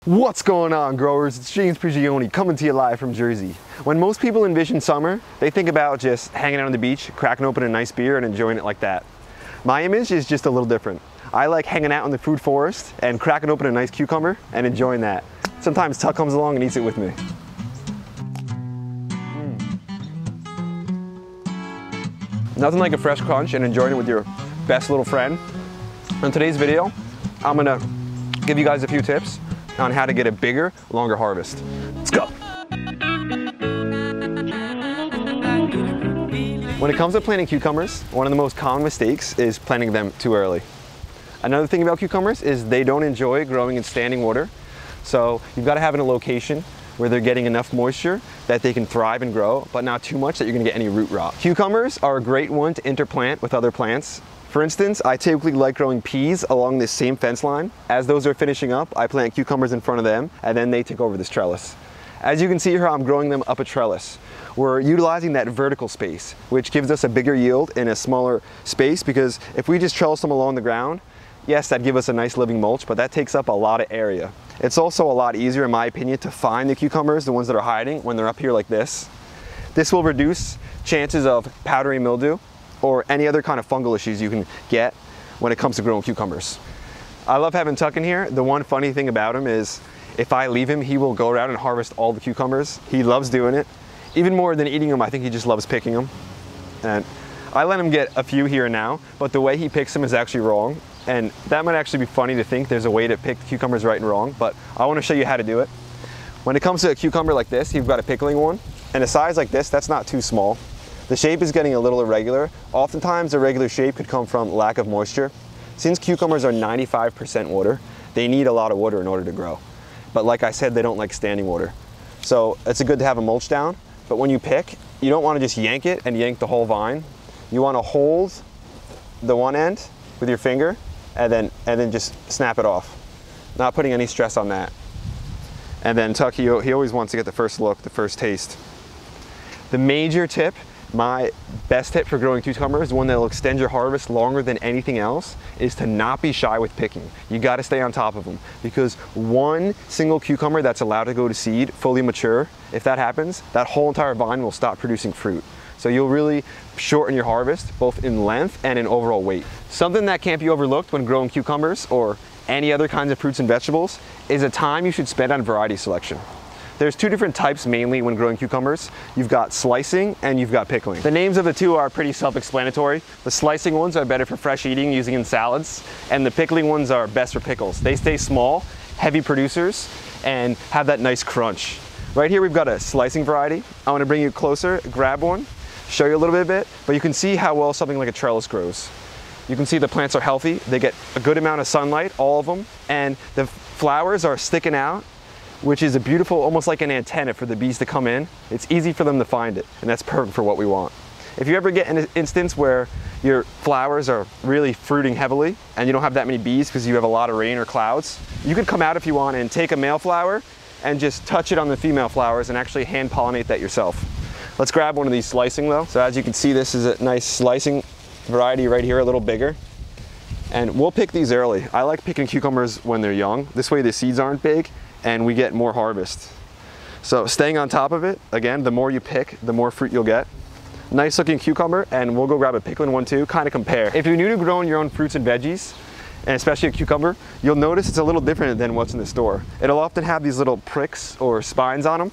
What's going on, growers? It's James Prigioni coming to you live from Jersey. When most people envision summer, they think about just hanging out on the beach, cracking open a nice beer and enjoying it like that. My image is just a little different. I like hanging out in the fruit forest and cracking open a nice cucumber and enjoying that. Sometimes Tuck comes along and eats it with me. Nothing like a fresh crunch and enjoying it with your best little friend. In today's video, I'm gonna give you guys a few tips on how to get a bigger, longer harvest. Let's go. When it comes to planting cucumbers, one of the most common mistakes is planting them too early. Another thing about cucumbers is they don't enjoy growing in standing water. So you've got to have it in a location where they're getting enough moisture that they can thrive and grow, but not too much that you're gonna get any root rot. Cucumbers are a great one to interplant with other plants. For instance, I typically like growing peas along this same fence line. As those are finishing up, I plant cucumbers in front of them, and then they take over this trellis. As you can see here, I'm growing them up a trellis. We're utilizing that vertical space, which gives us a bigger yield in a smaller space, because if we just trellis them along the ground, yes, that'd give us a nice living mulch, but that takes up a lot of area. It's also a lot easier, in my opinion, to find the cucumbers, the ones that are hiding, when they're up here like this. This will reduce chances of powdery mildew or any other kind of fungal issues you can get when it comes to growing cucumbers. I love having Tuck in here. The one funny thing about him is if I leave him, he will go around and harvest all the cucumbers. He loves doing it. Even more than eating them, I think he just loves picking them. And I let him get a few here and now, but the way he picks them is actually wrong. And that might actually be funny to think there's a way to pick cucumbers right and wrong, but I want to show you how to do it. When it comes to a cucumber like this, you've got a pickling one, and a size like this, that's not too small. The shape is getting a little irregular. Oftentimes, a regular shape could come from lack of moisture. Since cucumbers are 95% water, they need a lot of water in order to grow. But like I said, they don't like standing water. So it's good to have a mulch down, but when you pick, you don't want to just yank it and yank the whole vine. You want to hold the one end with your finger and then just snap it off. Not putting any stress on that. And then Tuck, he always wants to get the first look, the first taste. The major tip, my best tip for growing cucumbers, one that will extend your harvest longer than anything else, is to not be shy with picking. You got to stay on top of them, because one single cucumber that's allowed to go to seed, fully mature, if that happens, that whole entire vine will stop producing fruit. So you'll really shorten your harvest, both in length and in overall weight. Something that can't be overlooked when growing cucumbers or any other kinds of fruits and vegetables is the time you should spend on variety selection. There's two different types mainly when growing cucumbers. You've got slicing and you've got pickling. The names of the two are pretty self-explanatory. The slicing ones are better for fresh eating, using in salads, and the pickling ones are best for pickles. They stay small, heavy producers, and have that nice crunch. Right here we've got a slicing variety. I want to bring you closer, grab one, show you a little bit, but you can see how well something like a trellis grows. You can see the plants are healthy, they get a good amount of sunlight, all of them, and the flowers are sticking out, which is a beautiful, almost like an antenna for the bees to come in. It's easy for them to find it, and that's perfect for what we want. If you ever get an instance where your flowers are really fruiting heavily and you don't have that many bees because you have a lot of rain or clouds, you could come out if you want and take a male flower and just touch it on the female flowers and actually hand pollinate that yourself. Let's grab one of these slicing though. So as you can see, this is a nice slicing variety right here, a little bigger. And we'll pick these early. I like picking cucumbers when they're young. This way the seeds aren't big and we get more harvest. So staying on top of it, again, the more you pick, the more fruit you'll get. Nice looking cucumber, and we'll go grab a pickling one too, kind of compare. If you're new to growing your own fruits and veggies, and especially a cucumber, you'll notice it's a little different than what's in the store. It'll often have these little pricks or spines on them,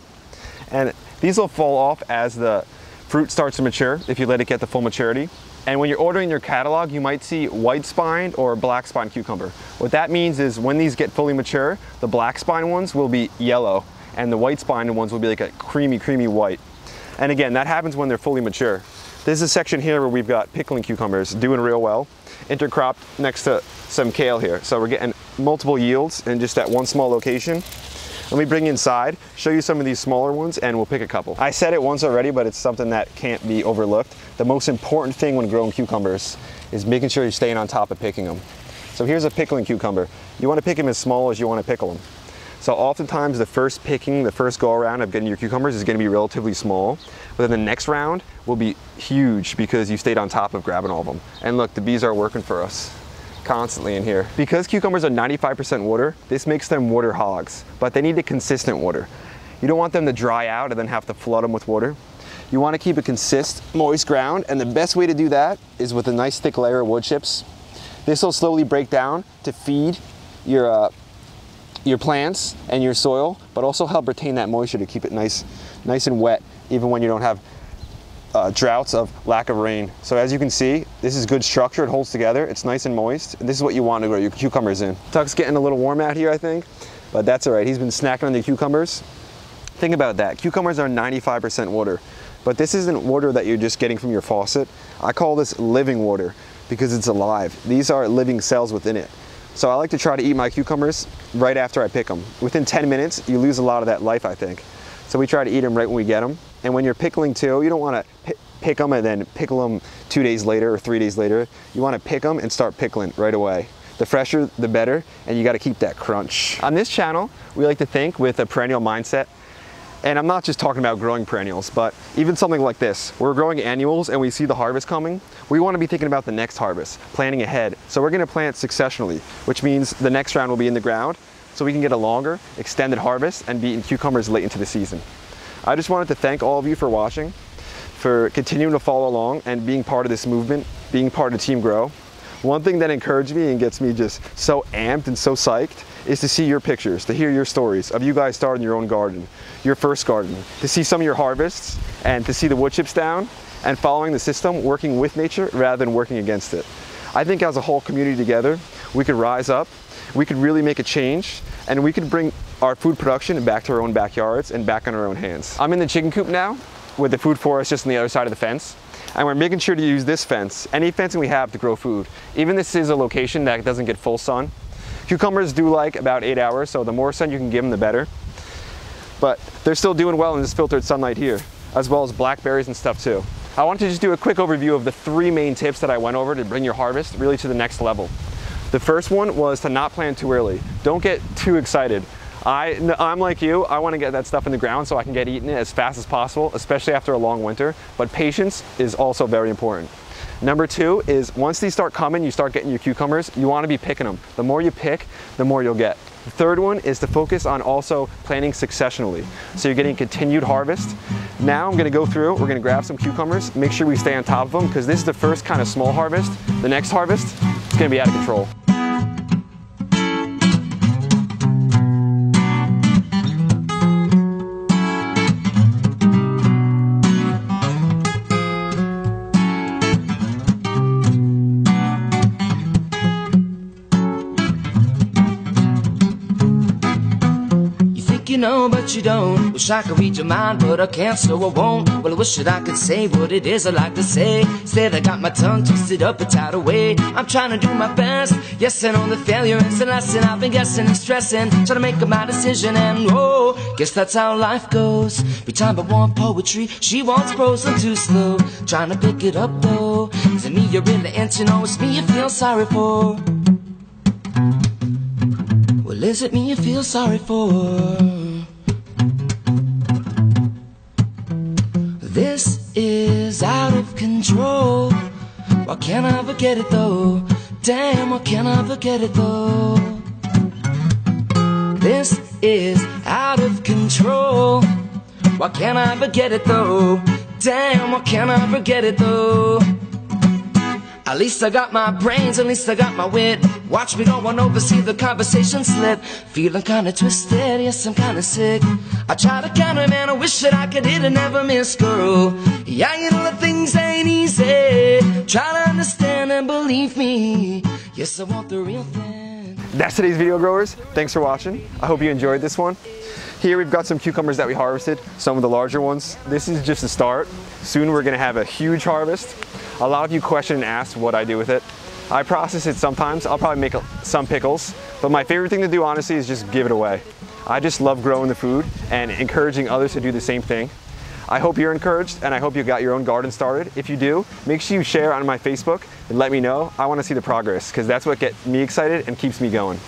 and these will fall off as the fruit starts to mature if you let it get the full maturity. And when you're ordering your catalog, you might see white spined or black spined cucumber. What that means is when these get fully mature, the black spined ones will be yellow and the white spined ones will be like a creamy white. And again, that happens when they're fully mature. This is a section here where we've got pickling cucumbers doing real well, intercropped next to some kale here. So we're getting multiple yields in just that one small location. Let me bring you inside, show you some of these smaller ones, and we'll pick a couple. I said it once already, but it's something that can't be overlooked. The most important thing when growing cucumbers is making sure you're staying on top of picking them. So here's a pickling cucumber. You want to pick them as small as you want to pickle them. So oftentimes the first picking, the first go around of getting your cucumbers is going to be relatively small, but then the next round will be huge because you stayed on top of grabbing all of them. And look, the bees are working for us. constantly in here. Because cucumbers are 95% water, this makes them water hogs, but they need a consistent water. You don't want them to dry out and then have to flood them with water. You want to keep a consistent, moist ground, and the best way to do that is with a nice thick layer of wood chips. This will slowly break down to feed your plants and your soil, but also help retain that moisture to keep it nice and wet, even when you don't have droughts of lack of rain. So as you can see, this is good structure. It holds together. It's nice and moist. This is what you want to grow your cucumbers in. Tuck's getting a little warm out here, I think, but that's all right. He's been snacking on the cucumbers. Think about that. Cucumbers are 95% water, but this isn't water that you're just getting from your faucet. I call this living water because it's alive. These are living cells within it. So I like to try to eat my cucumbers right after I pick them. Within 10 minutes, you lose a lot of that life, I think. So we try to eat them right when we get them. And when you're pickling too, you don't want to pick them and then pickle them 2 days later or 3 days later. You want to pick them and start pickling right away. The fresher, the better, and you got to keep that crunch. On this channel, we like to think with a perennial mindset. And I'm not just talking about growing perennials, but even something like this. We're growing annuals and we see the harvest coming. We want to be thinking about the next harvest, planning ahead. So we're going to plant successionally, which means the next round will be in the ground so we can get a longer, extended harvest and be eating cucumbers late into the season. I just wanted to thank all of you for watching, for continuing to follow along and being part of this movement, being part of Team Grow. One thing that encouraged me and gets me just so amped and so psyched is to see your pictures, to hear your stories of you guys starting your own garden, your first garden, to see some of your harvests and to see the wood chips down and following the system, working with nature rather than working against it. I think as a whole community together, we could rise up, we could really make a change, and we could bring our food production back to our own backyards and back on our own hands. I'm in the chicken coop now with the food forest just on the other side of the fence. And we're making sure to use this fence, any fencing we have, to grow food. Even this is a location that doesn't get full sun. Cucumbers do like about 8 hours, so the more sun you can give them, the better. But they're still doing well in this filtered sunlight here, as well as blackberries and stuff too. I wanted to just do a quick overview of the 3 main tips that I went over to bring your harvest really to the next level. The first one was to not plant too early. Don't get too excited. I'm like you, I want to get that stuff in the ground so I can get eaten as fast as possible, especially after a long winter, but patience is also very important. Number 2 is once these start coming, you start getting your cucumbers, you want to be picking them. The more you pick, the more you'll get. The third one is to focus on also planting successionally. So you're getting continued harvest. Now I'm going to go through, we're going to grab some cucumbers, make sure we stay on top of them because this is the first kind of small harvest. The next harvest, it's going to be out of control. You know, but you don't. Wish I could read your mind, but I can't, so I won't. Well, I wish that I could say what it is I like to say. Instead, I got my tongue twisted up and tied away. I'm trying to do my best. Yes, I know the failure is a lesson. I've been guessing and stressing, trying to make my decision, and oh, guess that's how life goes. Every time I want poetry, she wants prose. I'm too slow, trying to pick it up though. Is it me you're really into? No, it's me you feel sorry for. Well, is it me you feel sorry for? This is out of control. Why can't I forget it though? Damn, why can't I forget it though? This is out of control. Why can't I forget it though? Damn, why can't I forget it though? At least I got my brains, at least I got my wit. Watch me go on over, see the conversation slip. Feeling kinda twisted, yes I'm kinda sick. I try to counter, man, I wish that I could hit and never miss, girl. Yeah, you know that things ain't easy. Try to understand and believe me. Yes, I want the real thing. That's today's video, growers. Thanks for watching. I hope you enjoyed this one. Here we've got some cucumbers that we harvested, some of the larger ones. This is just a start. Soon we're gonna have a huge harvest. A lot of you question and ask what I do with it. I process it sometimes. I'll probably make some pickles, but my favorite thing to do, honestly, is just give it away. I just love growing the food and encouraging others to do the same thing. I hope you're encouraged, and I hope you got your own garden started. If you do, make sure you share on my Facebook and let me know. I want to see the progress because that's what gets me excited and keeps me going.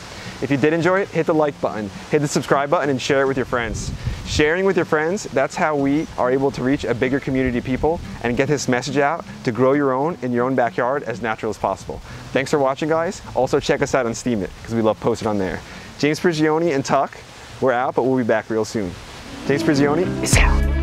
If you did enjoy it, hit the like button, hit the subscribe button, and share it with your friends. Sharing with your friends, that's how we are able to reach a bigger community of people and get this message out to grow your own in your own backyard as natural as possible. Thanks for watching, guys. Also check us out on Steemit because we love posting on there. James Prigioni and Tuck, we're out, but we'll be back real soon. James Prigioni, peace out.